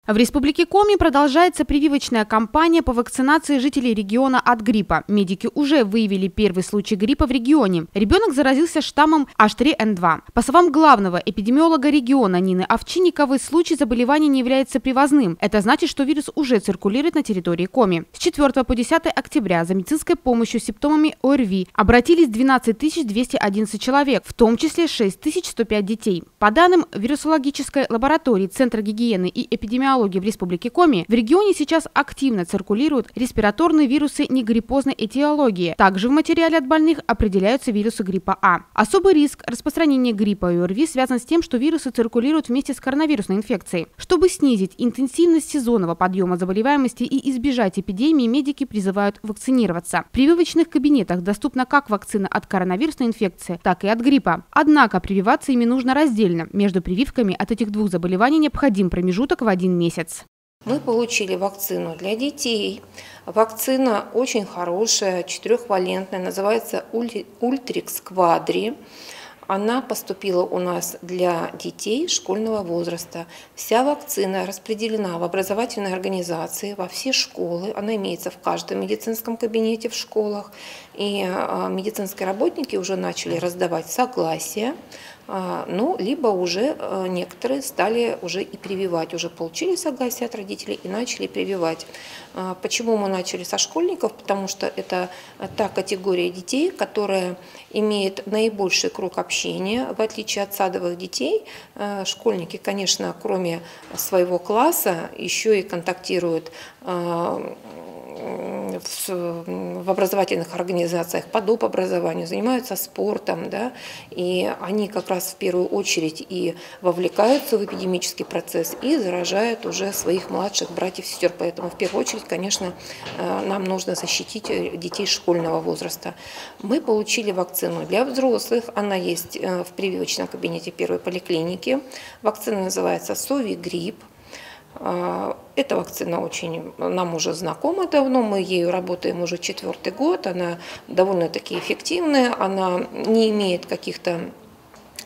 В Республике Коми продолжается прививочная кампания по вакцинации жителей региона от гриппа. Медики уже выявили первый случай гриппа в регионе. Ребенок заразился штаммом H3N2. По словам главного эпидемиолога региона Нины Овчинниковой, случай заболевания не является привозным. Это значит, что вирус уже циркулирует на территории Коми. С 4 по 10 октября за медицинской помощью с симптомами ОРВИ обратились 12 211 человек, в том числе 6105 детей. По данным вирусологической лаборатории Центра гигиены и эпидемиологии в Республике Коми, в регионе сейчас активно циркулируют респираторные вирусы негриппозной этиологии. Также в материале от больных определяются вирусы гриппа А. Особый риск распространения гриппа и ОРВИ связан с тем, что вирусы циркулируют вместе с коронавирусной инфекцией. Чтобы снизить интенсивность сезонного подъема заболеваемости и избежать эпидемии, медики призывают вакцинироваться. В прививочных кабинетах доступна как вакцина от коронавирусной инфекции, так и от гриппа. Однако прививаться ими нужно раздельно. Между прививками от этих двух заболеваний необходим промежуток в 1 месяц. Мы получили вакцину для детей. Вакцина очень хорошая, 4-валентная, называется Ультрикс Квадри. Она поступила у нас для детей школьного возраста. Вся вакцина распределена в образовательной организации, во все школы. Она имеется в каждом медицинском кабинете в школах. И медицинские работники уже начали раздавать согласие. Либо уже некоторые стали уже и прививать, уже получили согласие от родителей и начали прививать. Почему мы начали со школьников? Потому что это та категория детей, которая имеет наибольший круг общения, в отличие от садовых детей. Школьники, конечно, кроме своего класса, еще и контактируют в образовательных организациях по доп. Образованию, занимаются спортом, да, и они как раз в первую очередь и вовлекаются в эпидемический процесс и заражают уже своих младших братьев и сестер. Поэтому в первую очередь, конечно, нам нужно защитить детей школьного возраста. Мы получили вакцину для взрослых, она есть в прививочном кабинете первой поликлиники. Вакцина называется Совигрипп. Эта вакцина нам уже знакома давно, мы ею работаем уже 4-й год, она довольно-таки эффективная, она не имеет каких-то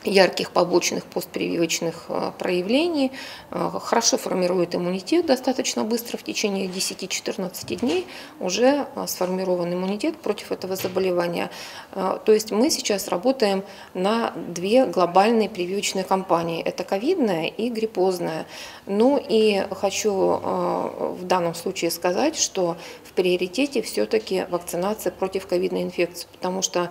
ярких побочных постпрививочных проявлений, хорошо формирует иммунитет достаточно быстро, в течение 10-14 дней уже сформирован иммунитет против этого заболевания. То есть мы сейчас работаем на 2 глобальные прививочные кампании. Это ковидная и гриппозная. И хочу в данном случае сказать, что в приоритете все-таки вакцинация против ковидной инфекции, потому что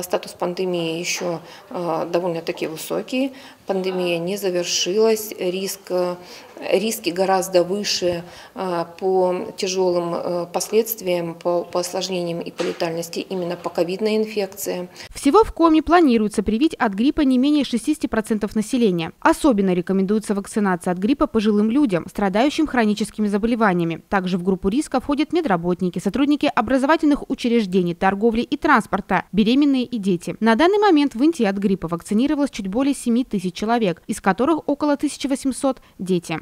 статус пандемии еще довольно-таки высокий, пандемия не завершилась, риски гораздо выше по тяжелым последствиям, по осложнениям и по летальности именно по ковидной инфекции. Всего в Коми планируется привить от гриппа не менее 60% населения. Особенно рекомендуется вакцинация от гриппа пожилым людям, страдающим хроническими заболеваниями. Также в группу риска входят медработники, сотрудники образовательных учреждений, торговли и транспорта, беременные и дети. На данный момент в Инте от гриппа вакцинировалось чуть более 7 тысяч человек, из которых около 1800 – дети.